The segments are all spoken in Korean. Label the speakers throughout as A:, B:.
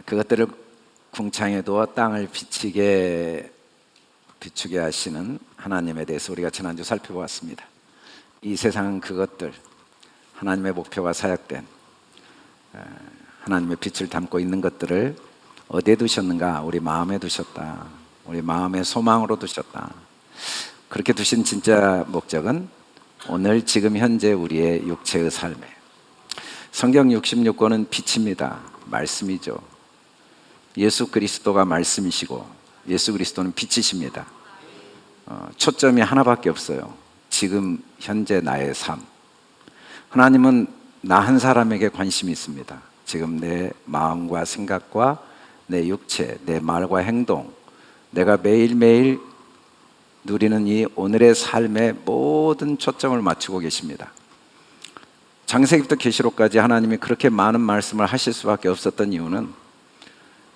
A: 그것들을 궁창에 두어 땅을 비추게 하시는 하나님에 대해서 우리가 지난주 살펴보았습니다. 이 세상은 그것들, 하나님의 목표가 사역된 하나님의 빛을 담고 있는 것들을 어디에 두셨는가? 우리 마음에 두셨다. 우리 마음의 소망으로 두셨다. 그렇게 두신 진짜 목적은 오늘 지금 현재 우리의 육체의 삶에, 성경 66권은 빛입니다. 말씀이죠. 예수 그리스도가 말씀이시고 예수 그리스도는 빛이십니다. 초점이 하나밖에 없어요. 지금 현재 나의 삶. 하나님은 나 한 사람에게 관심이 있습니다. 지금 내 마음과 생각과 내 육체, 내 말과 행동, 내가 매일매일 누리는 이 오늘의 삶에 모든 초점을 맞추고 계십니다. 창세기부터 계시록까지 하나님이 그렇게 많은 말씀을 하실 수밖에 없었던 이유는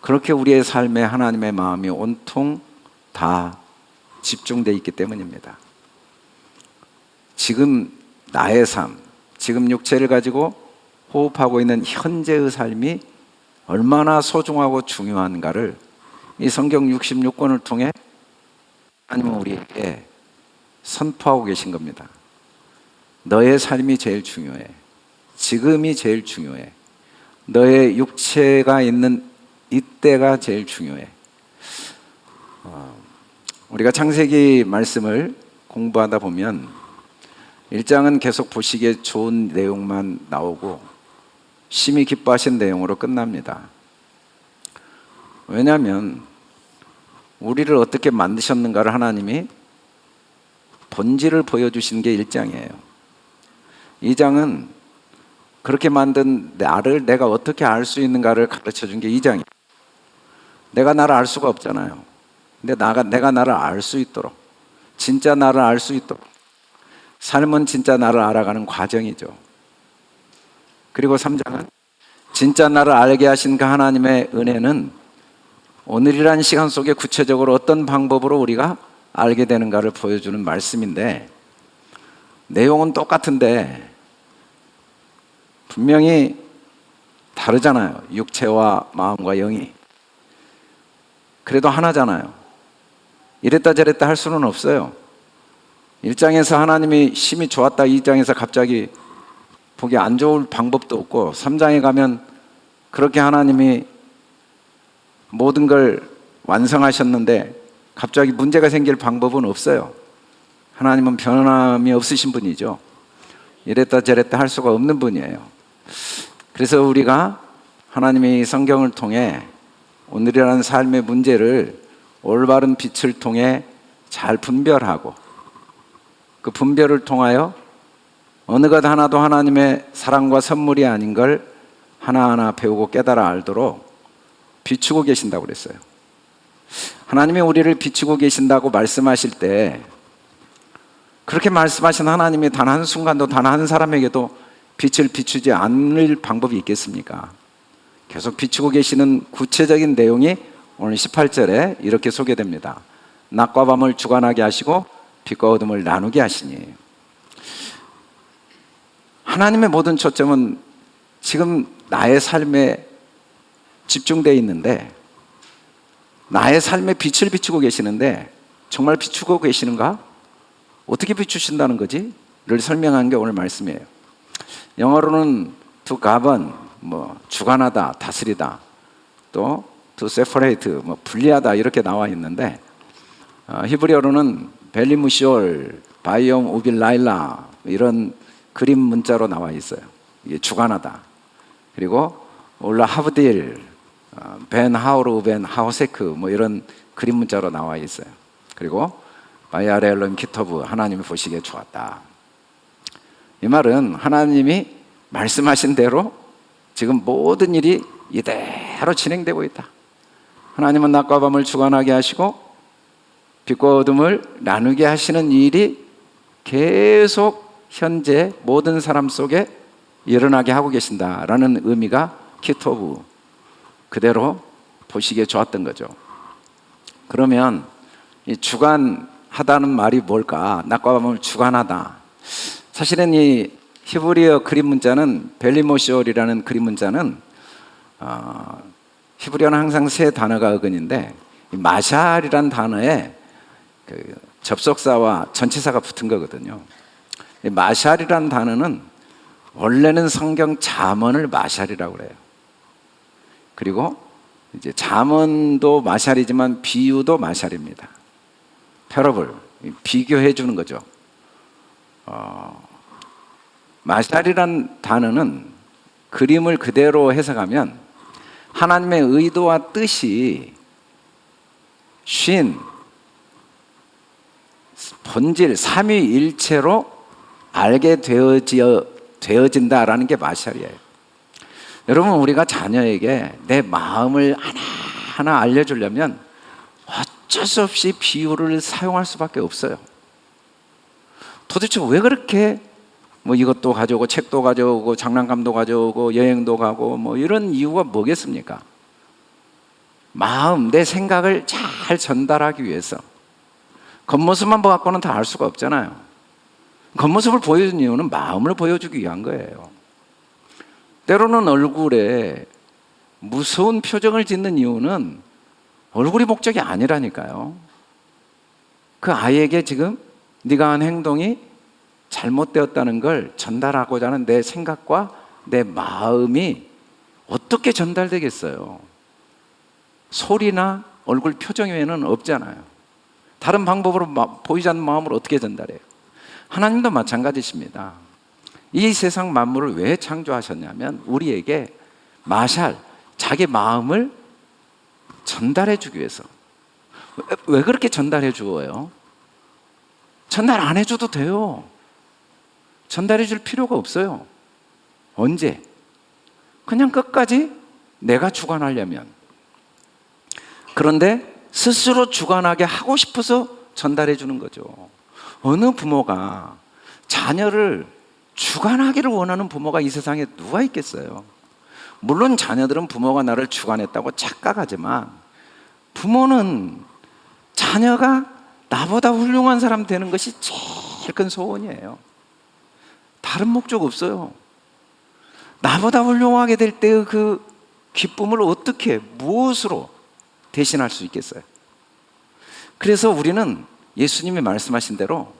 A: 그렇게 우리의 삶에 하나님의 마음이 온통 다 집중되어 있기 때문입니다. 지금 나의 삶, 지금 육체를 가지고 호흡하고 있는 현재의 삶이 얼마나 소중하고 중요한가를 이 성경 66권을 통해 하나님은 우리에게 선포하고 계신 겁니다. 너의 삶이 제일 중요해. 지금이 제일 중요해. 너의 육체가 있는 이때가 제일 중요해. 우리가 창세기 말씀을 공부하다 보면 1장은 계속 보시기에 좋은 내용만 나오고 심히 기뻐하신 내용으로 끝납니다. 왜냐하면 우리를 어떻게 만드셨는가를 하나님이 본질을 보여주신 게 1장이에요. 2장은 그렇게 만든 나를 내가 어떻게 알 수 있는가를 가르쳐 준 게 2장이에요. 내가 나를 알 수가 없잖아요. 근데 내가 나를 알 수 있도록, 진짜 나를 알 수 있도록, 삶은 진짜 나를 알아가는 과정이죠. 그리고 3장은 진짜 나를 알게 하신 그 하나님의 은혜는 오늘이라는 시간 속에 구체적으로 어떤 방법으로 우리가 알게 되는가를 보여주는 말씀인데, 내용은 똑같은데 분명히 다르잖아요. 육체와 마음과 영이. 그래도 하나잖아요. 이랬다 저랬다 할 수는 없어요. 1장에서 하나님이 심히 좋았다 2장에서 갑자기 보기 안 좋을 방법도 없고 3장에 가면 그렇게 하나님이 모든 걸 완성하셨는데 갑자기 문제가 생길 방법은 없어요. 하나님은 변함이 없으신 분이죠. 이랬다 저랬다 할 수가 없는 분이에요. 그래서 우리가 하나님의 성경을 통해 오늘이라는 삶의 문제를 올바른 빛을 통해 잘 분별하고 그 분별을 통하여 어느 것 하나도 하나님의 사랑과 선물이 아닌 걸 하나하나 배우고 깨달아 알도록 비추고 계신다고 그랬어요. 하나님이 우리를 비추고 계신다고 말씀하실 때 그렇게 말씀하신 하나님이 단 한순간도 단 한 사람에게도 빛을 비추지 않을 방법이 있겠습니까? 계속 비추고 계시는 구체적인 내용이 오늘 18절에 이렇게 소개됩니다. 낮과 밤을 주관하게 하시고 빛과 어둠을 나누게 하시니. 하나님의 모든 초점은 지금 나의 삶에 집중되어 있는데 나의 삶에 빛을 비추고 계시는데 정말 비추고 계시는가? 어떻게 비추신다는 거지? 를 설명한 게 오늘 말씀이에요. 영어로는 to govern, 주관하다, 다스리다, 또 to separate, 분리하다 이렇게 나와 있는데 히브리어로는 벨리무시올, 바이옴 우빌라일라 이런 그림 문자로 나와 있어요. 이게 주관하다. 그리고 올라 하브딜, 벤 하우르 벤 하우세크 이런 그림 문자로 나와 있어요. 그리고 바이아렐론 키토브, 하나님이 보시기에 좋았다. 이 말은 하나님이 말씀하신 대로 지금 모든 일이 이대로 진행되고 있다. 하나님은 낮과 밤을 주관하게 하시고 빛과 어둠을 나누게 하시는 일이 계속 현재 모든 사람 속에 일어나게 하고 계신다라는 의미가 키토브, 그대로 보시기에 좋았던 거죠. 그러면 이 주관하다는 말이 뭘까? 낮과 밤을 주관하다. 사실은 이 히브리어 그림 문자는 벨리모시올이라는 그림 문자는 히브리어는 항상 세 단어가 어근인데 마샬이란 단어에 그 접속사와 전치사가 붙은 거거든요. 마샬이란 단어는 원래는 성경 잠언을 마샬이라고 그래요. 그리고 이제 잠언도 마샬이지만 비유도 마샬입니다. 패러블, 비교해 주는 거죠. 마샬이란 단어는 그림을 그대로 해석하면 하나님의 의도와 뜻이 쉰, 본질, 삼위일체로 알게 되어진다라는 게 마샬이에요. 여러분, 우리가 자녀에게 내 마음을 하나하나 알려주려면 어쩔 수 없이 비유를 사용할 수밖에 없어요. 도대체 왜 그렇게 뭐 이것도 가져오고 책도 가져오고 장난감도 가져오고 여행도 가고 뭐 이런 이유가 뭐겠습니까? 마음, 내 생각을 잘 전달하기 위해서. 겉모습만 보고는 다 알 수가 없잖아요. 겉모습을 보여준 이유는 마음을 보여주기 위한 거예요. 때로는 얼굴에 무서운 표정을 짓는 이유는 얼굴이 목적이 아니라니까요. 그 아이에게 지금 네가 한 행동이 잘못되었다는 걸 전달하고자 하는 내 생각과 내 마음이 어떻게 전달되겠어요? 소리나 얼굴 표정 외에는 없잖아요. 다른 방법으로 보이지 않는 마음을 어떻게 전달해요? 하나님도 마찬가지십니다. 이 세상 만물을 왜 창조하셨냐면 우리에게 마샬, 자기 마음을 전달해 주기 위해서. 왜 그렇게 전달해 주어요? 전달 안 해줘도 돼요. 전달해 줄 필요가 없어요. 언제? 그냥 끝까지 내가 주관하려면. 그런데 스스로 주관하게 하고 싶어서 전달해 주는 거죠. 어느 부모가 자녀를 주관하기를 원하는 부모가 이 세상에 누가 있겠어요? 물론 자녀들은 부모가 나를 주관했다고 착각하지만 부모는 자녀가 나보다 훌륭한 사람 되는 것이 제일 큰 소원이에요. 다른 목적 없어요. 나보다 훌륭하게 될 때의 그 기쁨을 어떻게, 무엇으로 대신할 수 있겠어요? 그래서 우리는 예수님이 말씀하신 대로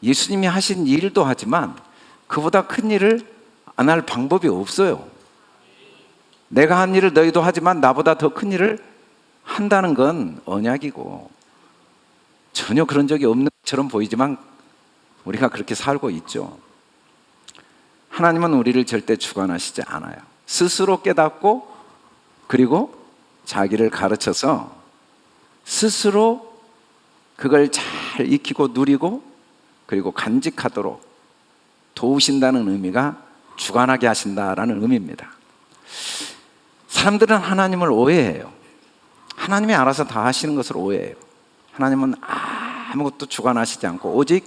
A: 예수님이 하신 일도 하지만 그보다 큰 일을 안 할 방법이 없어요. 내가 한 일을 너희도 하지만 나보다 더 큰 일을 한다는 건 언약이고 전혀 그런 적이 없는 것처럼 보이지만 우리가 그렇게 살고 있죠. 하나님은 우리를 절대 주관하시지 않아요. 스스로 깨닫고 그리고 자기를 가르쳐서 스스로 그걸 잘 익히고 누리고 그리고 간직하도록 도우신다는 의미가 주관하게 하신다라는 의미입니다. 사람들은 하나님을 오해해요. 하나님이 알아서 다 하시는 것을 오해해요. 하나님은 아무것도 주관하시지 않고 오직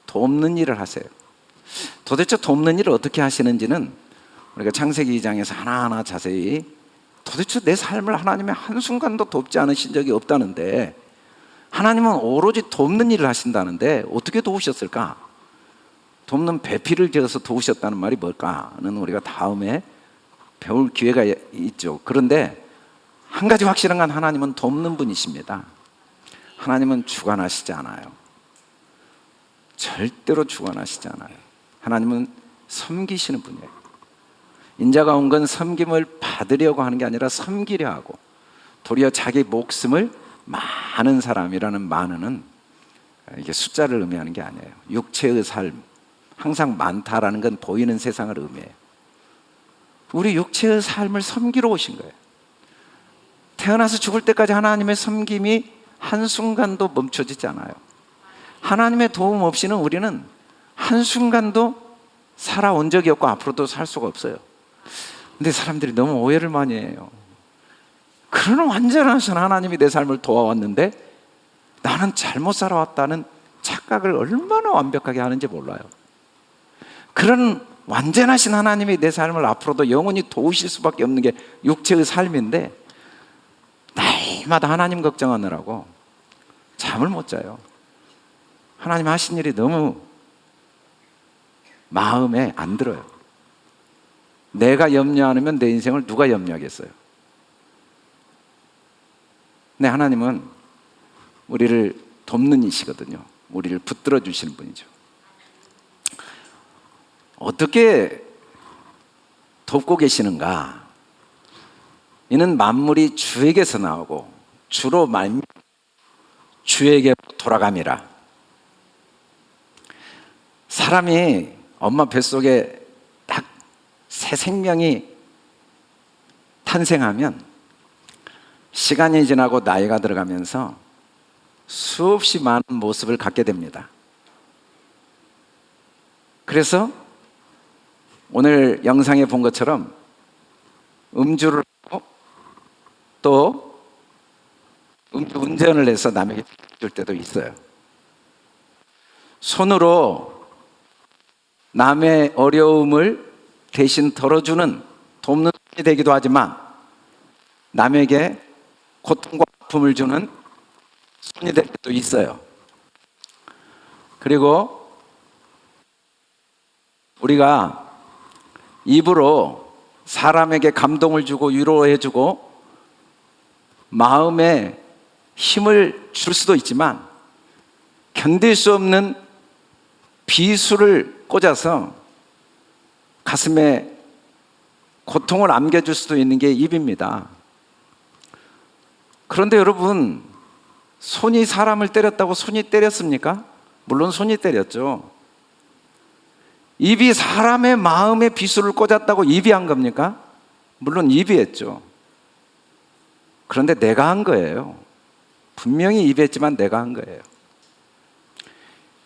A: 돕는 일을 하세요. 도대체 돕는 일을 어떻게 하시는지는 우리가 창세기 2장에서 하나하나 자세히 도대체 내 삶을 하나님이 한순간도 돕지 않으신 적이 없다는데 하나님은 오로지 돕는 일을 하신다는데 어떻게 도우셨을까? 돕는 배필을 지어서 도우셨다는 말이 뭘까는 우리가 다음에 배울 기회가 있죠. 그런데 한 가지 확실한 건 하나님은 돕는 분이십니다. 하나님은 주관하시지 않아요. 절대로 주관하시지 않아요. 하나님은 섬기시는 분이에요. 인자가 온 건 섬김을 받으려고 하는 게 아니라 섬기려 하고 도리어 자기 목숨을 많은 사람이라는 많은은 이게 숫자를 의미하는 게 아니에요. 육체의 삶, 항상 많다라는 건 보이는 세상을 의미해요. 우리 육체의 삶을 섬기러 오신 거예요. 태어나서 죽을 때까지 하나님의 섬김이 한순간도 멈춰지지 않아요. 하나님의 도움 없이는 우리는 한순간도 살아온 적이 없고 앞으로도 살 수가 없어요. 근데 사람들이 너무 오해를 많이 해요. 그런 완전하신 하나님이 내 삶을 도와왔는데 나는 잘못 살아왔다는 착각을 얼마나 완벽하게 하는지 몰라요. 그런 완전하신 하나님이 내 삶을 앞으로도 영원히 도우실 수밖에 없는 게 육체의 삶인데 날마다 하나님 걱정하느라고 잠을 못 자요. 하나님 하신 일이 너무 마음에 안 들어요. 내가 염려 안 하면 내 인생을 누가 염려하겠어요? 근데 하나님은 우리를 돕는 이시거든요. 우리를 붙들어 주시는 분이죠. 어떻게 돕고 계시는가? 이는 만물이 주에게서 나오고 주로 말미 주에게 돌아감이라. 사람이 엄마 뱃속에 딱 새 생명이 탄생하면 시간이 지나고 나이가 들어가면서 수없이 많은 모습을 갖게 됩니다. 그래서 오늘 영상에 본 것처럼 음주를 하고 또 운전을 해서 남에게 줄 때도 있어요. 손으로 남의 어려움을 대신 덜어주는 돕는 손이 되기도 하지만 남에게 고통과 아픔을 주는 손이 될 때도 있어요. 그리고 우리가 입으로 사람에게 감동을 주고 위로해 주고 마음에 힘을 줄 수도 있지만 견딜 수 없는 비수를 꽂아서 가슴에 고통을 안겨줄 수도 있는 게 입입니다. 그런데 여러분, 손이 사람을 때렸다고 손이 때렸습니까? 물론 손이 때렸죠. 입이 사람의 마음에 비수를 꽂았다고 입이 한 겁니까? 물론 입이 했죠. 그런데 내가 한 거예요. 분명히 입이 했지만 내가 한 거예요.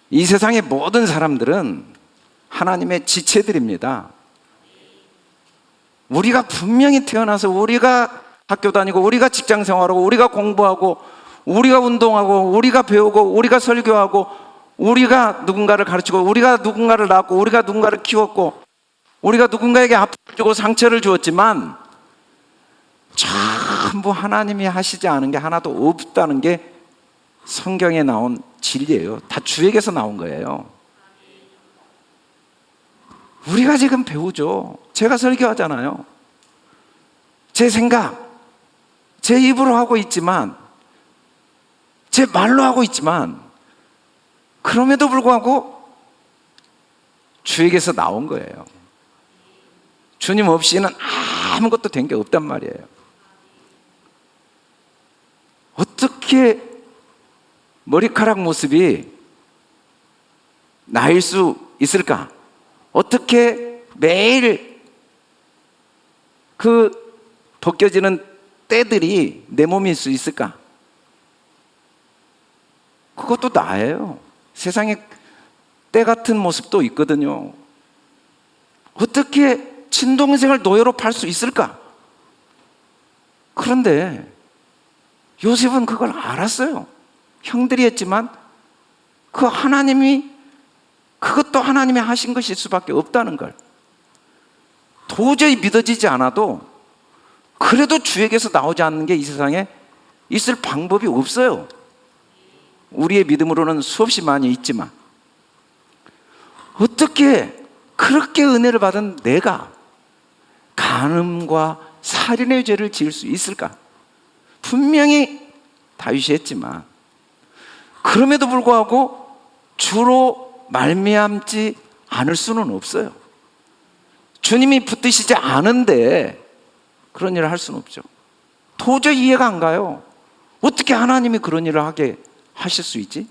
A: 이 세상의 모든 사람들은 하나님의 지체들입니다. 우리가 분명히 태어나서 우리가 학교 다니고 우리가 직장 생활하고 우리가 공부하고 우리가 운동하고 우리가 배우고 우리가 설교하고 우리가 누군가를 가르치고 우리가 누군가를 낳고 우리가 누군가를 키웠고 우리가 누군가에게 아픔을 주고 상처를 주었지만 전부 하나님이 하시지 않은 게 하나도 없다는 게 성경에 나온 진리예요. 다 주에게서 나온 거예요. 우리가 지금 배우죠. 제가 설교하잖아요. 제 생각, 제 입으로 하고 있지만 제 말로 하고 있지만 그럼에도 불구하고 주에게서 나온 거예요. 주님 없이는 아무것도 된 게 없단 말이에요. 어떻게 머리카락 모습이 나일 수 있을까? 어떻게 매일 그 벗겨지는 때들이 내 몸일 수 있을까? 그것도 나예요. 세상에 때 같은 모습도 있거든요. 어떻게 친동생을 노예로 팔 수 있을까? 그런데 요셉은 그걸 알았어요. 형들이 했지만 그 하나님이 그것도 하나님이 하신 것일 수밖에 없다는 걸 도저히 믿어지지 않아도 그래도 주에게서 나오지 않는 게 이 세상에 있을 방법이 없어요. 우리의 믿음으로는 수없이 많이 있지만 어떻게 그렇게 은혜를 받은 내가 간음과 살인의 죄를 지을 수 있을까? 분명히 다윗이 했지만 그럼에도 불구하고 주로 말미암지 않을 수는 없어요. 주님이 붙드시지 않은데 그런 일을 할 수는 없죠. 도저히 이해가 안 가요. 어떻게 하나님이 그런 일을 하게 하실 수 있지?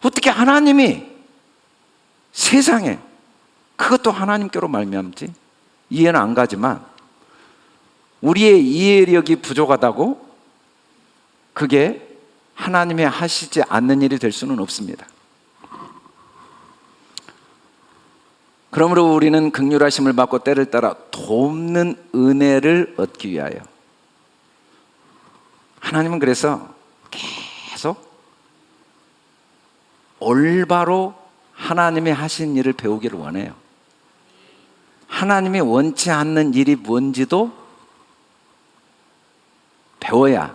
A: 어떻게 하나님이 세상에 그것도 하나님께로 말미암지? 이해는 안 가지만 우리의 이해력이 부족하다고 그게 하나님이 하시지 않는 일이 될 수는 없습니다. 그러므로 우리는 긍휼하심을 받고 때를 따라 돕는 은혜를 얻기 위하여 하나님은 그래서 계속 올바로 하나님이 하신 일을 배우기를 원해요. 하나님이 원치 않는 일이 뭔지도 배워야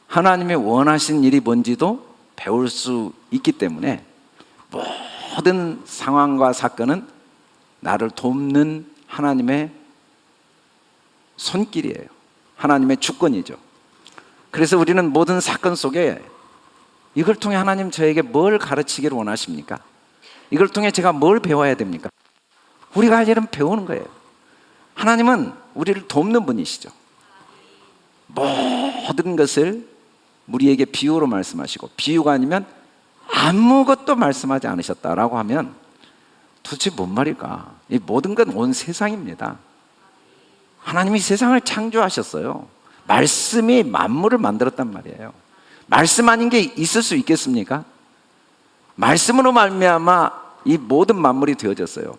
A: 하나님이 원하신 일이 뭔지도 배울 수 있기 때문에 모든 상황과 사건은 나를 돕는 하나님의 손길이에요. 하나님의 주권이죠. 그래서 우리는 모든 사건 속에 이걸 통해 하나님 저에게 뭘 가르치기를 원하십니까? 이걸 통해 제가 뭘 배워야 됩니까? 우리가 할 일은 배우는 거예요. 하나님은 우리를 돕는 분이시죠. 모든 것을 우리에게 비유로 말씀하시고, 비유가 아니면 아무것도 말씀하지 않으셨다라고 하면 도대체 뭔 말일까? 이 모든 건 온 세상입니다. 하나님이 세상을 창조하셨어요. 말씀이 만물을 만들었단 말이에요. 말씀 아닌 게 있을 수 있겠습니까? 말씀으로 말미암아 이 모든 만물이 되어졌어요.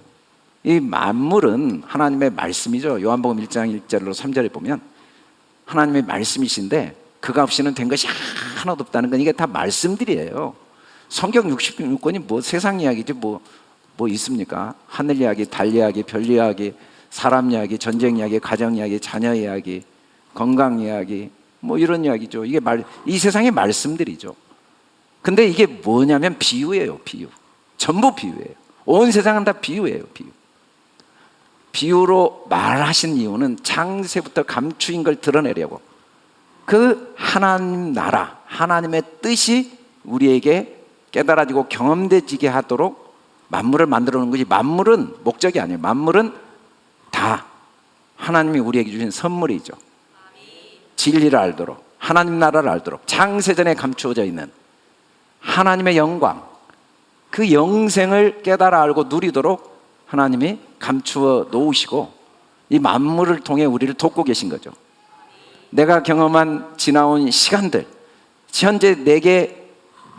A: 이 만물은 하나님의 말씀이죠. 요한복음 1장 1절로 3절에 보면 하나님의 말씀이신데 그가 없이는 된 것이 하나도 없다는 건 이게 다 말씀들이에요. 성경 66권이 뭐 세상 이야기지 뭐 있습니까? 하늘 이야기, 달 이야기, 별 이야기, 사람 이야기, 전쟁 이야기, 가정 이야기, 자녀 이야기, 건강 이야기, 뭐 이런 이야기죠. 이게 이 세상의 말씀들이죠. 근데 이게 뭐냐면 비유예요. 비유. 전부 비유예요. 온 세상은 다 비유예요. 비유. 비유로 말하신 이유는 창세부터 감추인 걸 드러내려고, 그 하나님 나라, 하나님의 뜻이 우리에게 깨달아지고 경험되지게 하도록 만물을 만들어 놓은 거지. 만물은 목적이 아니에요. 만물은 다 하나님이 우리에게 주신 선물이죠. 진리를 알도록, 하나님 나라를 알도록 창세전에 감추어져 있는 하나님의 영광, 그 영생을 깨달아 알고 누리도록 하나님이 감추어 놓으시고 이 만물을 통해 우리를 돕고 계신 거죠. 내가 경험한 지나온 시간들, 현재 내게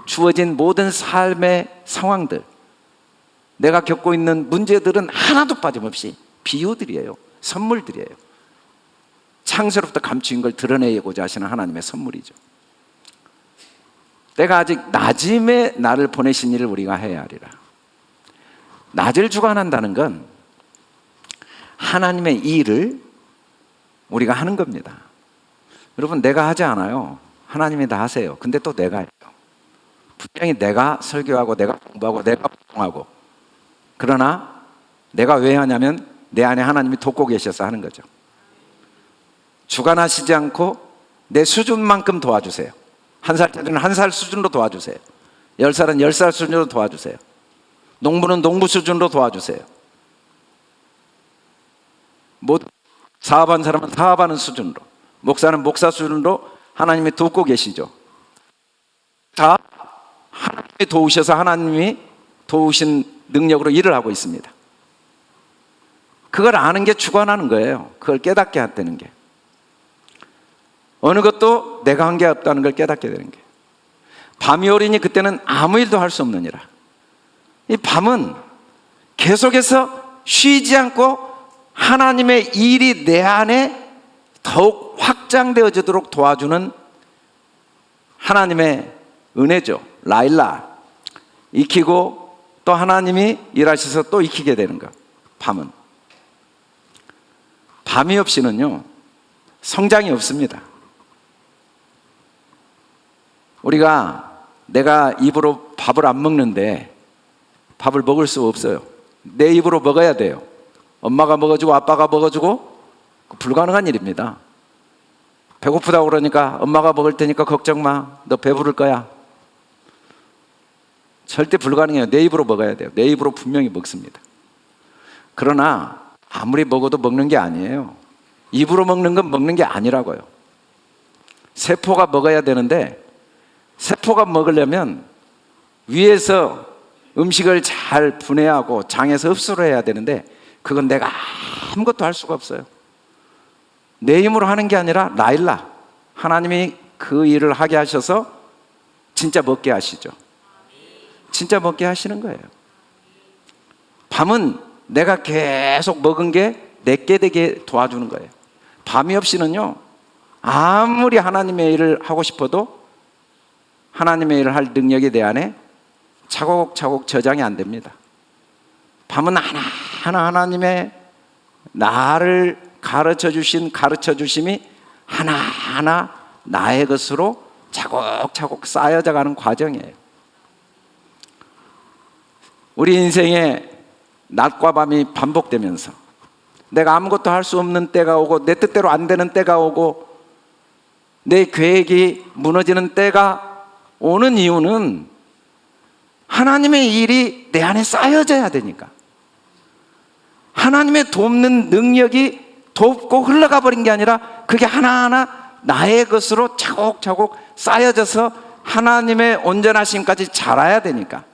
A: 주어진 모든 삶의 상황들, 내가 겪고 있는 문제들은 하나도 빠짐없이 비유들이에요. 선물들이에요. 창세로부터 감추인 걸 드러내고자 하시는 하나님의 선물이죠. 때가 아직 낮음에 나를 보내신 일을 우리가 해야 하리라. 낮을 주관한다는 건 하나님의 일을 우리가 하는 겁니다. 여러분, 내가 하지 않아요. 하나님이 다 하세요. 근데 또 내가 해요. 분명히 내가 설교하고 내가 공부하고 내가 활동하고, 그러나 내가 왜 하냐면 내 안에 하나님이 돕고 계셔서 하는 거죠. 주관하시지 않고 내 수준만큼 도와주세요. 1살짜리는 1살 수준으로 도와주세요. 10살은 10살 수준으로 도와주세요. 농부는 농부 수준으로 도와주세요. 사업하는 사람은 사업하는 수준으로, 목사는 목사 수준으로 하나님이 돕고 계시죠. 다 하나님이 도우셔서 하나님이 도우신 능력으로 일을 하고 있습니다. 그걸 아는 게 주관하는 거예요. 그걸 깨닫게 되는 게. 어느 것도 내가 한 게 없다는 걸 깨닫게 되는 게. 밤이 오리니 그때는 아무 일도 할 수 없느니라. 이 밤은 계속해서 쉬지 않고 하나님의 일이 내 안에 더욱 확장되어지도록 도와주는 하나님의 은혜죠. 라일라. 익히고 또 하나님이 일하셔서 또 익히게 되는 것. 밤은. 밤이 없이는요, 성장이 없습니다. 내가 입으로 밥을 안 먹는데 밥을 먹을 수 없어요. 내 입으로 먹어야 돼요. 엄마가 먹어주고 아빠가 먹어주고, 불가능한 일입니다. 배고프다고 그러니까 엄마가 먹을 테니까 걱정 마, 너 배부를 거야. 절대 불가능해요. 내 입으로 먹어야 돼요. 내 입으로 분명히 먹습니다. 그러나 아무리 먹어도 먹는 게 아니에요. 입으로 먹는 건 먹는 게 아니라고요. 세포가 먹어야 되는데, 세포가 먹으려면 위에서 음식을 잘 분해하고 장에서 흡수를 해야 되는데, 그건 내가 아무것도 할 수가 없어요. 내 힘으로 하는 게 아니라 라일라, 하나님이 그 일을 하게 하셔서 진짜 먹게 하시죠. 진짜 먹게 하시는 거예요. 밤은 내가 계속 먹은 게 내게 되게 도와주는 거예요. 밤이 없이는요, 아무리 하나님의 일을 하고 싶어도 하나님의 일을 할 능력이 내 안에 차곡차곡 저장이 안 됩니다. 밤은 하나하나 하나님의 나를 가르쳐 주심이 하나하나 나의 것으로 차곡차곡 쌓여져 가는 과정이에요. 우리 인생에 낮과 밤이 반복되면서 내가 아무것도 할 수 없는 때가 오고, 내 뜻대로 안 되는 때가 오고, 내 계획이 무너지는 때가 오는 이유는 하나님의 일이 내 안에 쌓여져야 되니까. 하나님의 돕는 능력이 돕고 흘러가 버린 게 아니라 그게 하나하나 나의 것으로 차곡차곡 쌓여져서 하나님의 온전하심까지 자라야 되니까.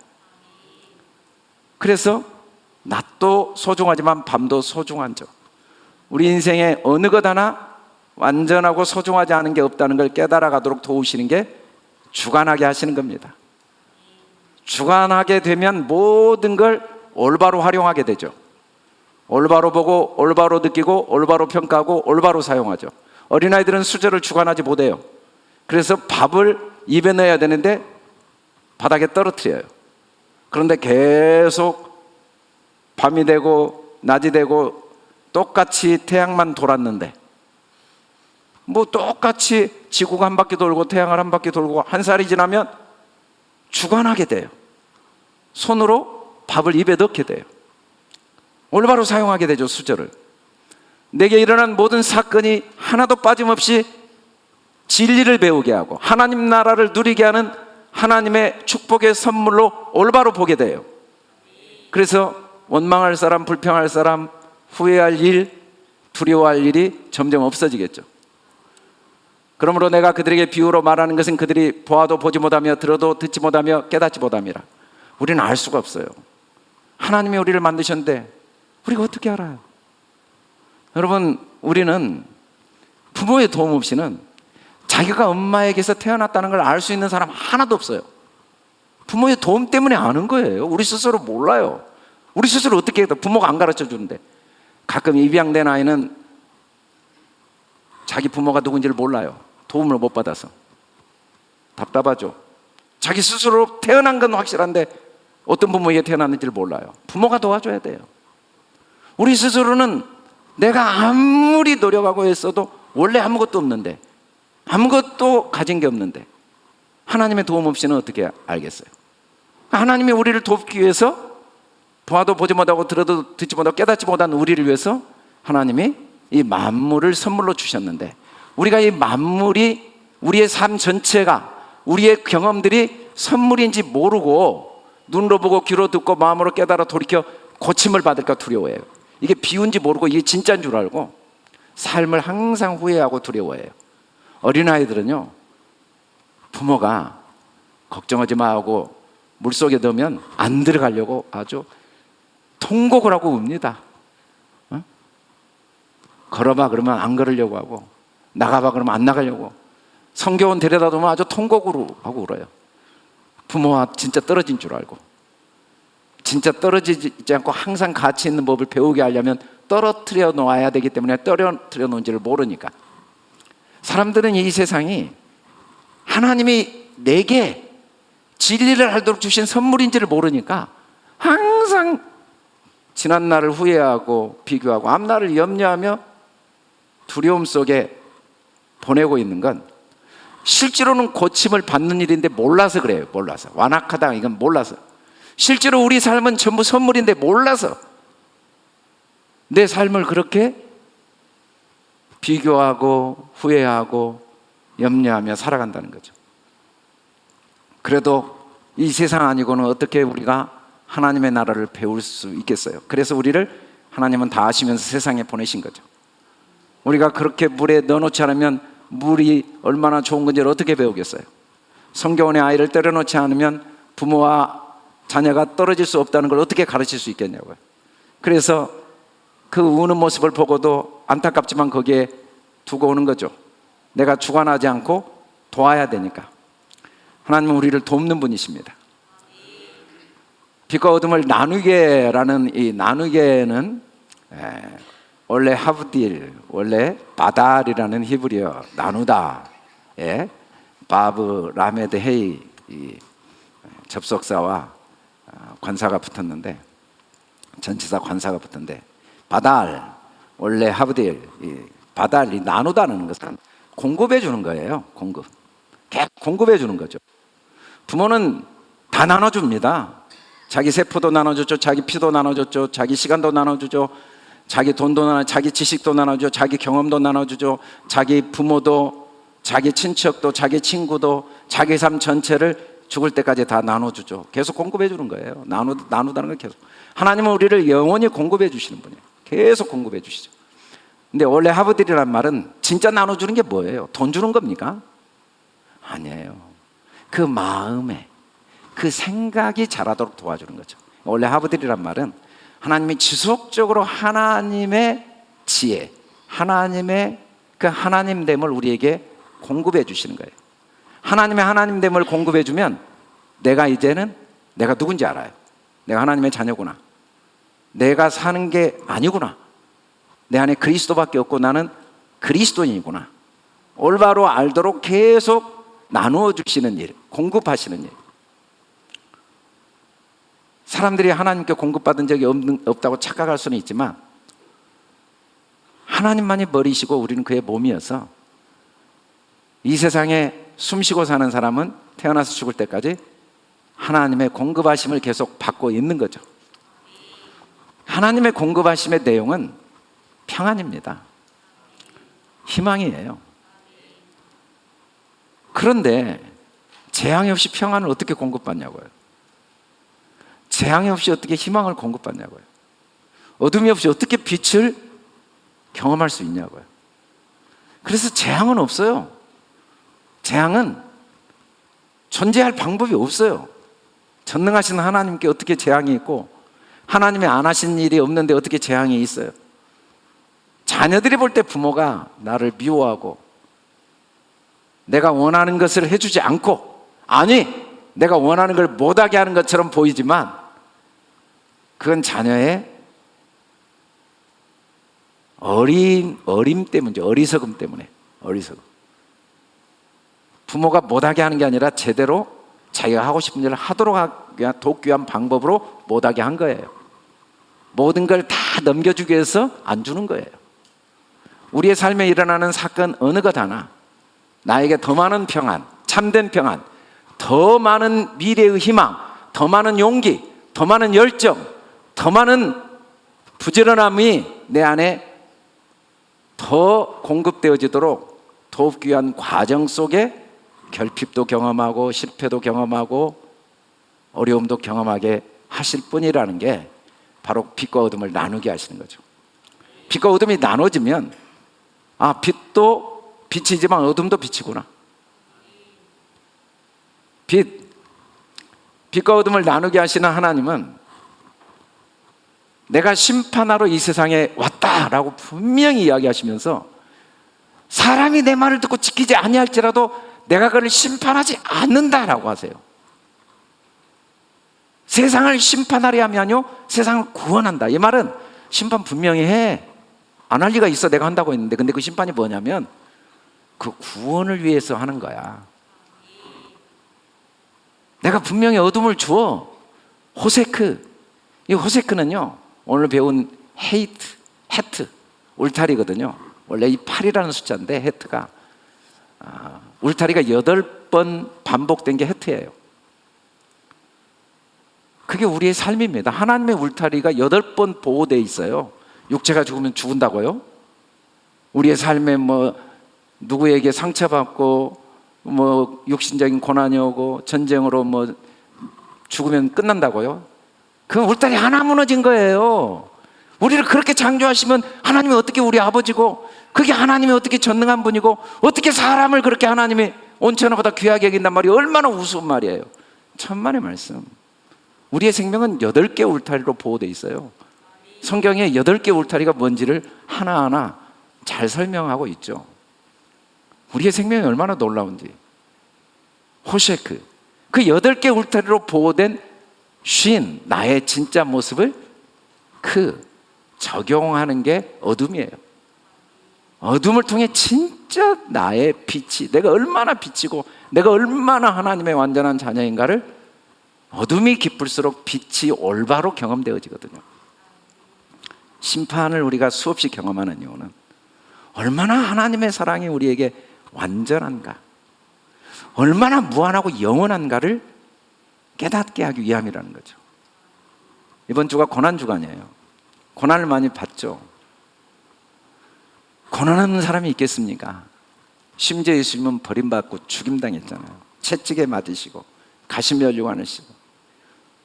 A: 그래서 낮도 소중하지만 밤도 소중한죠. 우리 인생에 어느 것 하나 완전하고 소중하지 않은 게 없다는 걸 깨달아 가도록 도우시는 게 주관하게 하시는 겁니다. 주관하게 되면 모든 걸 올바로 활용하게 되죠. 올바로 보고 올바로 느끼고 올바로 평가하고 올바로 사용하죠. 어린아이들은 수저를 주관하지 못해요. 그래서 밥을 입에 넣어야 되는데 바닥에 떨어뜨려요. 그런데 계속 밤이 되고 낮이 되고 똑같이 태양만 돌았는데, 뭐 똑같이 지구가 한 바퀴 돌고 태양을 한 바퀴 돌고 한 살이 지나면 주관하게 돼요. 손으로 밥을 입에 넣게 돼요. 올바로 사용하게 되죠, 수저를. 내게 일어난 모든 사건이 하나도 빠짐없이 진리를 배우게 하고 하나님 나라를 누리게 하는 하나님의 축복의 선물로 올바로 보게 돼요. 그래서 원망할 사람, 불평할 사람, 후회할 일, 두려워할 일이 점점 없어지겠죠. 그러므로 내가 그들에게 비유로 말하는 것은 그들이 보아도 보지 못하며 들어도 듣지 못하며 깨닫지 못함이라. 우리는 알 수가 없어요. 하나님이 우리를 만드셨는데 우리가 어떻게 알아요? 여러분, 우리는 부모의 도움 없이는 자기가 엄마에게서 태어났다는 걸 알 수 있는 사람 하나도 없어요. 부모의 도움 때문에 아는 거예요. 우리 스스로 몰라요. 우리 스스로 어떻게 해도 부모가 안 가르쳐 주는데. 가끔 입양된 아이는 자기 부모가 누군지를 몰라요. 도움을 못 받아서. 답답하죠. 자기 스스로 태어난 건 확실한데 어떤 부모에게 태어났는지를 몰라요. 부모가 도와줘야 돼요. 우리 스스로는 내가 아무리 노력하고 했어도 원래 아무것도 없는데, 아무것도 가진 게 없는데 하나님의 도움 없이는 어떻게 알겠어요? 하나님이 우리를 돕기 위해서, 보아도 보지 못하고 들어도 듣지 못하고 깨닫지 못한 우리를 위해서 하나님이 이 만물을 선물로 주셨는데, 우리가 이 만물이 우리의 삶 전체가, 우리의 경험들이 선물인지 모르고 눈으로 보고 귀로 듣고 마음으로 깨달아 돌이켜 고침을 받을까 두려워해요. 이게 비유인지 모르고 이게 진짜인 줄 알고 삶을 항상 후회하고 두려워해요. 어린아이들은요, 부모가 걱정하지 마 하고 물속에 넣으면 안 들어가려고 아주 통곡을 하고 웁니다. 걸어봐 그러면 안 걸으려고 하고, 나가봐 그러면 안 나가려고, 성경원 데려다 두면 아주 통곡으로 하고 울어요. 부모와 진짜 떨어진 줄 알고. 진짜 떨어지지 않고 항상 가치 있는 법을 배우게 하려면 떨어뜨려 놓아야 되기 때문에 떨어뜨려 놓은지를 모르니까. 사람들은 이 세상이 하나님이 내게 진리를 알도록 주신 선물인지를 모르니까 항상 지난 날을 후회하고 비교하고 앞날을 염려하며 두려움 속에 보내고 있는 건 실제로는 고침을 받는 일인데 몰라서 그래요. 몰라서. 완악하다, 이건 몰라서. 실제로 우리 삶은 전부 선물인데 몰라서 내 삶을 그렇게 비교하고 후회하고 염려하며 살아간다는 거죠. 그래도 이 세상 아니고는 어떻게 우리가 하나님의 나라를 배울 수 있겠어요? 그래서 우리를 하나님은 다 아시면서 세상에 보내신 거죠. 우리가 그렇게 물에 넣어놓지 않으면 물이 얼마나 좋은 건지를 어떻게 배우겠어요? 성경원의 아이를 때려놓지 않으면 부모와 자녀가 떨어질 수 없다는 걸 어떻게 가르칠 수 있겠냐고요. 그래서 그 우는 모습을 보고도 안타깝지만 거기에 두고 오는 거죠. 내가 주관하지 않고 도와야 되니까. 하나님은 우리를 돕는 분이십니다. 빛과 어둠을 나누게라는 이 나누게는 원래 하브딜, 원래 바달이라는 히브리어 나누다, 바브 라메드 헤이 이 접속사와 관사가 붙었는데, 전치사 관사가 붙었는데, 바달, 원래 하브딜, 바달이 나누다는 것은 공급해 주는 거예요. 공급해 주는 거죠. 부모는 다 나눠줍니다. 자기 세포도 나눠줬죠, 자기 피도 나눠줬죠, 자기 시간도 나눠주죠, 자기 돈도 자기 지식도 나눠주죠, 자기 경험도 나눠주죠, 자기 부모도 자기 친척도 자기 친구도 자기 삶 전체를 죽을 때까지 다 나눠주죠. 계속 공급해 주는 거예요. 나누다는 건 계속. 하나님은 우리를 영원히 공급해 주시는 분이에요. 계속 공급해 주시죠. 근데 원래 하브들이란 말은 진짜 나눠주는 게 뭐예요? 돈 주는 겁니까? 아니에요. 그 마음에 그 생각이 자라도록 도와주는 거죠. 원래 하브들이란 말은 하나님이 지속적으로 하나님의 지혜, 하나님의 그 하나님됨을 우리에게 공급해 주시는 거예요. 하나님의 하나님됨을 공급해 주면 내가 이제는 내가 누군지 알아요. 내가 하나님의 자녀구나. 내가 사는 게 아니구나. 내 안에 그리스도밖에 없고 나는 그리스도인이구나. 올바로 알도록 계속 나누어 주시는 일, 공급하시는 일. 사람들이 하나님께 공급받은 적이 없다고 착각할 수는 있지만 하나님만이 머리시고 우리는 그의 몸이어서 이 세상에 숨쉬고 사는 사람은 태어나서 죽을 때까지 하나님의 공급하심을 계속 받고 있는 거죠. 하나님의 공급하심의 내용은 평안입니다. 희망이에요. 그런데 재앙이 없이 평안을 어떻게 공급받냐고요. 재앙이 없이 어떻게 희망을 공급받냐고요. 어둠이 없이 어떻게 빛을 경험할 수 있냐고요. 그래서 재앙은 없어요. 재앙은 존재할 방법이 없어요. 전능하신 하나님께 어떻게 재앙이 있고 하나님이 안 하신 일이 없는데 어떻게 재앙이 있어요. 자녀들이 볼 때 부모가 나를 미워하고 내가 원하는 것을 해주지 않고 아니 내가 원하는 걸 못하게 하는 것처럼 보이지만 그건 자녀의 어림 때문이죠. 어리석음 때문에. 어리석음. 부모가 못하게 하는 게 아니라 제대로 자기가 하고 싶은 일을 하도록 하기 위한 돕기 위한 방법으로 못하게 한 거예요. 모든 걸 다 넘겨주기 위해서 안 주는 거예요. 우리의 삶에 일어나는 사건 어느 것 하나 나에게 더 많은 평안, 참된 평안, 더 많은 미래의 희망, 더 많은 용기, 더 많은 열정, 더 많은 부지런함이 내 안에 더 공급되어지도록 돕기 위한 과정 속에 결핍도 경험하고 실패도 경험하고 어려움도 경험하게 하실 분이라는 게 바로 빛과 어둠을 나누게 하시는 거죠. 빛과 어둠이 나눠지면 아, 빛도 빛이지만 어둠도 빛이구나. 빛과 어둠을 나누게 하시는 하나님은 내가 심판하러 이 세상에 왔다라고 분명히 이야기하시면서 사람이 내 말을 듣고 지키지 아니할지라도 내가 그를 심판하지 않는다라고 하세요. 세상을 심판하려 하면요 세상을 구원한다. 이 말은 심판 분명히 해. 안 할 리가 있어. 내가 한다고 했는데 근데 그 심판이 뭐냐면 그 구원을 위해서 하는 거야. 내가 분명히 어둠을 주어. 호세크. 이 호세크는요 오늘 배운 헤트 울타리거든요. 원래 이 8이라는 숫자인데 헤트가 울타리가 8번 반복된 게 헤트예요. 그게 우리의 삶입니다. 하나님의 울타리가 8번 보호되어 있어요. 육체가 죽으면 죽은다고요? 우리의 삶에 뭐 누구에게 상처받고 뭐 육신적인 고난이 오고 전쟁으로 뭐 죽으면 끝난다고요? 그 울타리 하나 무너진 거예요. 우리를 그렇게 창조하시면 하나님이 어떻게 우리 아버지고 그게 하나님이 어떻게 전능한 분이고 어떻게 사람을 그렇게 하나님이 온천하보다 귀하게 여긴단 말이 얼마나 우스운 말이에요. 천만의 말씀. 우리의 생명은 8개 울타리로 보호되어 있어요. 성경에 8개 울타리가 뭔지를 하나하나 잘 설명하고 있죠. 우리의 생명이 얼마나 놀라운지. 호셰크, 그 8개 울타리로 보호된 쉰, 나의 진짜 모습을 적용하는 게 어둠이에요. 어둠을 통해 진짜 나의 빛이, 내가 얼마나 빛이고 내가 얼마나 하나님의 완전한 자녀인가를 어둠이 깊을수록 빛이 올바로 경험되어지거든요. 심판을 우리가 수없이 경험하는 이유는 얼마나 하나님의 사랑이 우리에게 완전한가, 얼마나 무한하고 영원한가를 깨닫게 하기 위함이라는 거죠. 이번 주가 고난주간이에요. 고난을 많이 받죠. 고난하는 사람이 있겠습니까? 심지어 예수님은 버림받고 죽임당했잖아요. 채찍에 맞으시고 가시면류관을 쓰고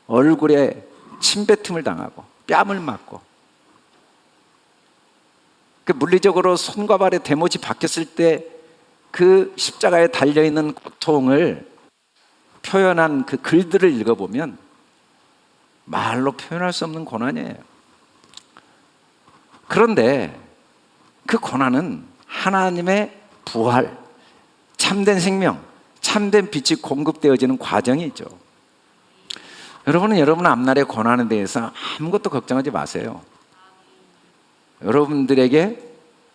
A: 얼굴에 침뱉음을 당하고 뺨을 맞고, 그 물리적으로 손과 발의 대못이 박혔을 때 그 십자가에 달려있는 고통을 표현한 그 글들을 읽어보면 말로 표현할 수 없는 고난이에요. 그런데 그 고난은 하나님의 부활, 참된 생명, 참된 빛이 공급되어지는 과정이죠. 여러분은 여러분 앞날의 고난에 대해서 아무것도 걱정하지 마세요. 여러분들에게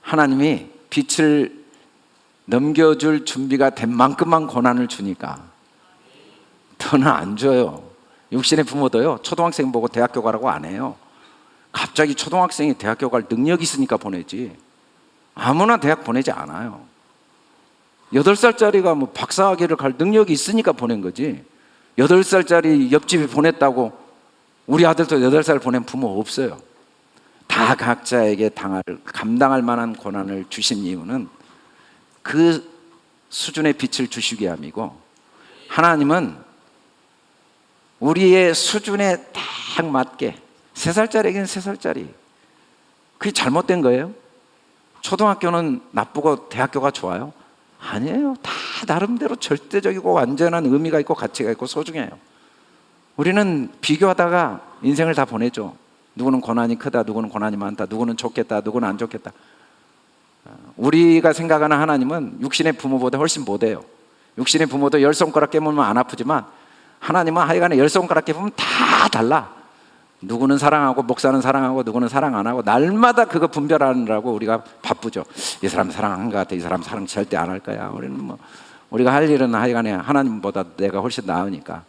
A: 하나님이 빛을 넘겨줄 준비가 된 만큼만 고난을 주니까 더는 안 줘요. 육신의 부모도요, 초등학생 보고 대학교 가라고 안 해요. 갑자기 초등학생이 대학교 갈 능력이 있으니까 보내지, 아무나 대학 보내지 않아요. 8살짜리가 뭐 박사학위를 갈 능력이 있으니까 보낸 거지, 8살짜리 옆집이 보냈다고 우리 아들도 8살 보낸 부모 없어요. 다 각자에게 감당할 만한 고난을 주신 이유는 그 수준의 빛을 주시기 위함이고, 하나님은 우리의 수준에 딱 맞게, 3살짜리에게는 3살짜리, 그게 잘못된 거예요? 초등학교는 나쁘고 대학교가 좋아요? 아니에요. 다 나름대로 절대적이고 완전한 의미가 있고 가치가 있고 소중해요. 우리는 비교하다가 인생을 다 보내죠. 누구는 고난이 크다, 누구는 고난이 많다, 누구는 좋겠다, 누구는 안 좋겠다. 우리가 생각하는 하나님은 육신의 부모보다 훨씬 못해요. 육신의 부모도 10손가락 깨물면 안 아프지만 하나님은 하여간에 10손가락 깨물면 다 달라. 누구는 사랑하고, 목사는 사랑하고, 누구는 사랑 안 하고, 날마다 그거 분별하느라고 우리가 바쁘죠. 이 사람 사랑한 것 같아, 이 사람 사랑 절대 안 할 거야. 우리가 할 일은 하여간에 하나님보다 내가 훨씬 나으니까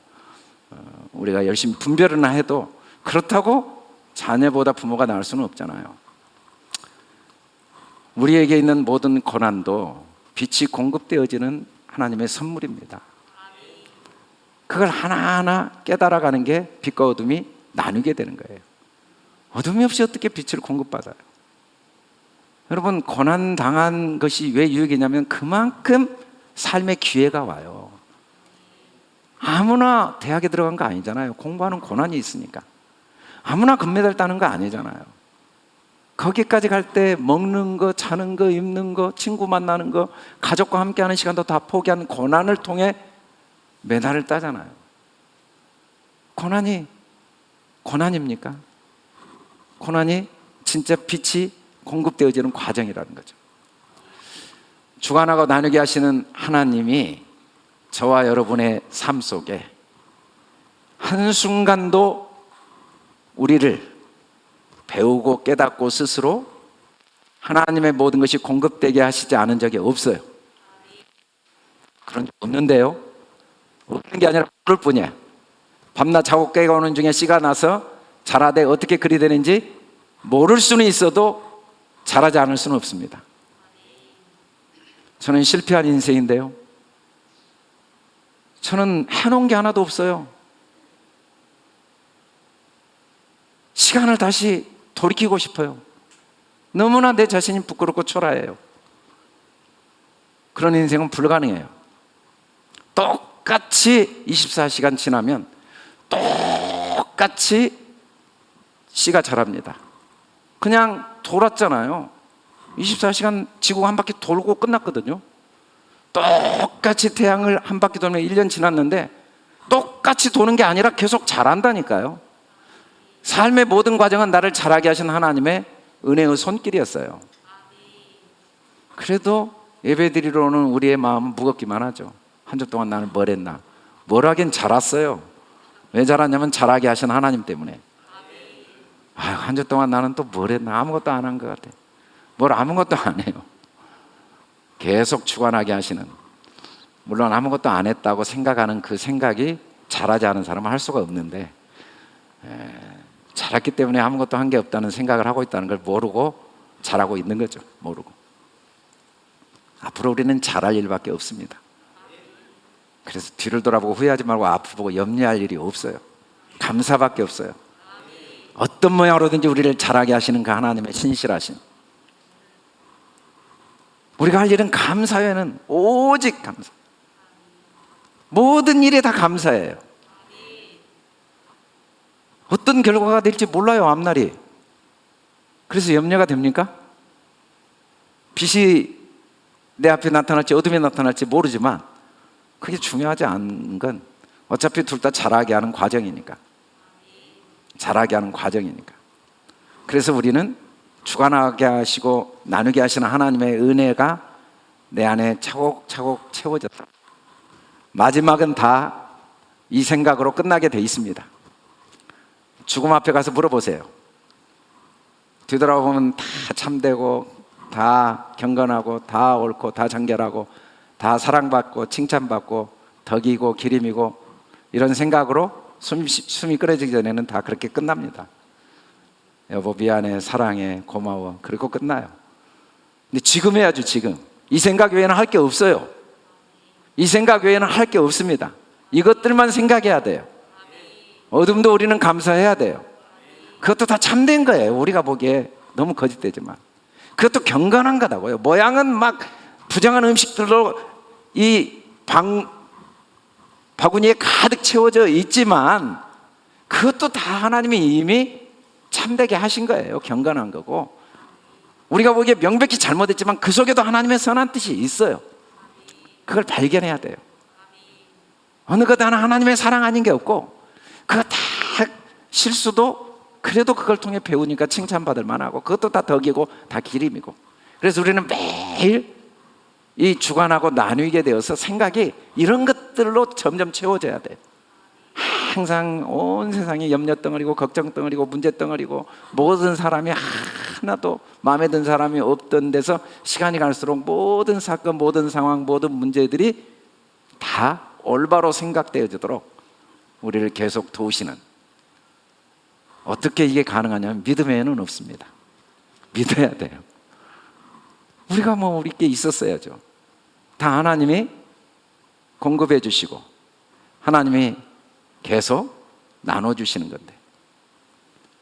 A: 우리가 열심히 분별은 해도, 그렇다고 자녀보다 부모가 나을 수는 없잖아요. 우리에게 있는 모든 고난도 빛이 공급되어지는 하나님의 선물입니다. 그걸 하나하나 깨달아가는 게 빛과 어둠이 나누게 되는 거예요. 어둠이 없이 어떻게 빛을 공급받아요? 여러분, 고난 당한 것이 왜 유익이냐면 그만큼 삶의 기회가 와요. 아무나 대학에 들어간 거 아니잖아요. 공부하는 고난이 있으니까. 아무나 금메달 따는 거 아니잖아요. 거기까지 갈 때 먹는 거, 자는 거, 입는 거, 친구 만나는 거, 가족과 함께하는 시간도 다 포기한 고난을 통해 메달을 따잖아요. 고난이 고난입니까? 고난이 진짜 빛이 공급되어지는 과정이라는 거죠. 주관하고 나누게 하시는 하나님이 저와 여러분의 삶 속에 한순간도 우리를 배우고 깨닫고 스스로 하나님의 모든 것이 공급되게 하시지 않은 적이 없어요. 그런 적 없는데요, 없는 게 아니라 그럴 뿐이야. 밤낮 자고 깨어오는 중에 씨가 나서 자라되 어떻게 그리 되는지 모를 수는 있어도 자라지 않을 수는 없습니다. 저는 실패한 인생인데요, 저는 해놓은 게 하나도 없어요. 시간을 다시 돌이키고 싶어요. 너무나 내 자신이 부끄럽고 초라해요. 그런 인생은 불가능해요. 똑같이 24시간 지나면 똑같이 씨가 자랍니다. 그냥 돌았잖아요. 24시간 지구가 한 바퀴 돌고 끝났거든요. 똑같이 태양을 한 바퀴 돌면 1년 지났는데 똑같이 도는 게 아니라 계속 자란다니까요. 삶의 모든 과정은 나를 자라게 하신 하나님의 은혜의 손길이었어요. 그래도 예배드리러 오는 우리의 마음은 무겁기만 하죠. 한 주 동안 나는 뭘 했나? 뭘 하긴 자랐어요. 왜 자랐냐면 자라게 하신 하나님 때문에. 한 주 동안 나는 또 뭘 했나? 아무것도 안 한 것 같아. 뭘 아무것도 안 해요. 계속 주관하게 하시는, 물론 아무것도 안 했다고 생각하는 그 생각이 자라지 않은 사람은 할 수가 없는데, 자랐기 때문에 아무것도 한 게 없다는 생각을 하고 있다는 걸 모르고 자라고 있는 거죠. 모르고. 앞으로 우리는 잘할 일밖에 없습니다. 그래서 뒤를 돌아보고 후회하지 말고 앞을 보고 염려할 일이 없어요. 감사밖에 없어요. 어떤 모양으로든지 우리를 자라게 하시는 그 하나님의 신실하신, 우리가 할 일은 감사에는 오직 감사. 모든 일에 다 감사해요. 어떤 결과가 될지 몰라요, 앞날이. 그래서 염려가 됩니까? 빛이 내 앞에 나타날지 어둠이 나타날지 모르지만 그게 중요하지 않은 건 어차피 둘 다 자라게 하는 과정이니까. 자라게 하는 과정이니까. 그래서 우리는 주관하게 하시고 나누게 하시는 하나님의 은혜가 내 안에 차곡차곡 채워졌다. 마지막은 다 이 생각으로 끝나게 돼 있습니다. 죽음 앞에 가서 물어보세요. 뒤돌아보면 다 참되고 다 경건하고 다 옳고 다 정결하고 다 사랑받고 칭찬받고 덕이고 기림이고 이런 생각으로 숨이 끊어지기 전에는 다 그렇게 끝납니다. 여보 미안해, 사랑해, 고마워, 그리고 끝나요. 근데 지금 해야죠. 지금 이 생각 외에는 할 게 없어요. 이 생각 외에는 할 게 없습니다. 이것들만 생각해야 돼요. 어둠도 우리는 감사해야 돼요. 그것도 다 참된 거예요. 우리가 보기에 너무 거짓되지만 그것도 경건한 거다고요. 모양은 막 부정한 음식들로 이 바구니에 가득 채워져 있지만 그것도 다 하나님이 이미 참되게 하신 거예요. 경건한 거고 우리가 보기에 명백히 잘못했지만 그 속에도 하나님의 선한 뜻이 있어요. 그걸 발견해야 돼요. 어느 것 하나 하나님의 사랑 아닌 게 없고 그거 다 실수도 그래도 그걸 통해 배우니까 칭찬받을 만하고 그것도 다 덕이고 다 기림이고 그래서 우리는 매일 이 주관하고 나누게 되어서 생각이 이런 것들로 점점 채워져야 돼요. 항상 온 세상이 염려 덩어리고 걱정 덩어리고 문제 덩어리고 모든 사람이 하나도 마음에 든 사람이 없던 데서 시간이 갈수록 모든 사건 모든 상황 모든 문제들이 다 올바로 생각되어지도록 우리를 계속 도우시는 어떻게 이게 가능하냐면 믿음 외에는 없습니다. 믿어야 돼요. 우리가 우리께 있었어야죠. 다 하나님이 공급해 주시고 하나님이 계속 나눠주시는 건데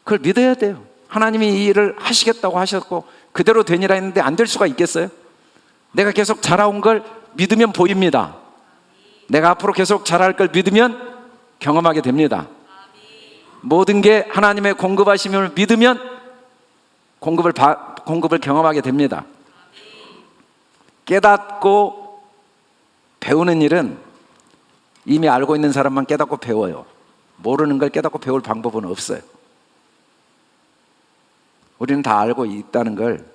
A: 그걸 믿어야 돼요. 하나님이 이 일을 하시겠다고 하셨고 그대로 되니라 했는데 안 될 수가 있겠어요? 내가 계속 자라온 걸 믿으면 보입니다. 내가 앞으로 계속 자랄 걸 믿으면 경험하게 됩니다. 모든 게 하나님의 공급하심을 믿으면 공급을 경험하게 됩니다. 깨닫고 배우는 일은 이미 알고 있는 사람만 깨닫고 배워요. 모르는 걸 깨닫고 배울 방법은 없어요. 우리는 다 알고 있다는 걸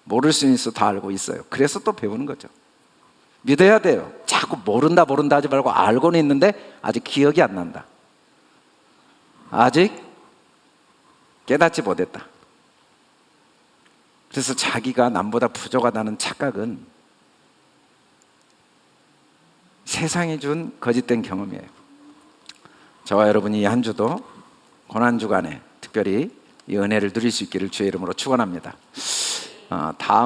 A: 모를 수 있어 다 알고 있어요. 그래서 또 배우는 거죠. 믿어야 돼요. 자꾸 모른다 하지 말고 알고는 있는데 아직 기억이 안 난다. 아직 깨닫지 못했다. 그래서 자기가 남보다 부족하다는 착각은 세상이 준 거짓된 경험이에요. 저와 여러분이 이 한 주도 고난주간에 특별히 이 은혜를 누릴 수 있기를 주의 이름으로 축원합니다. 다음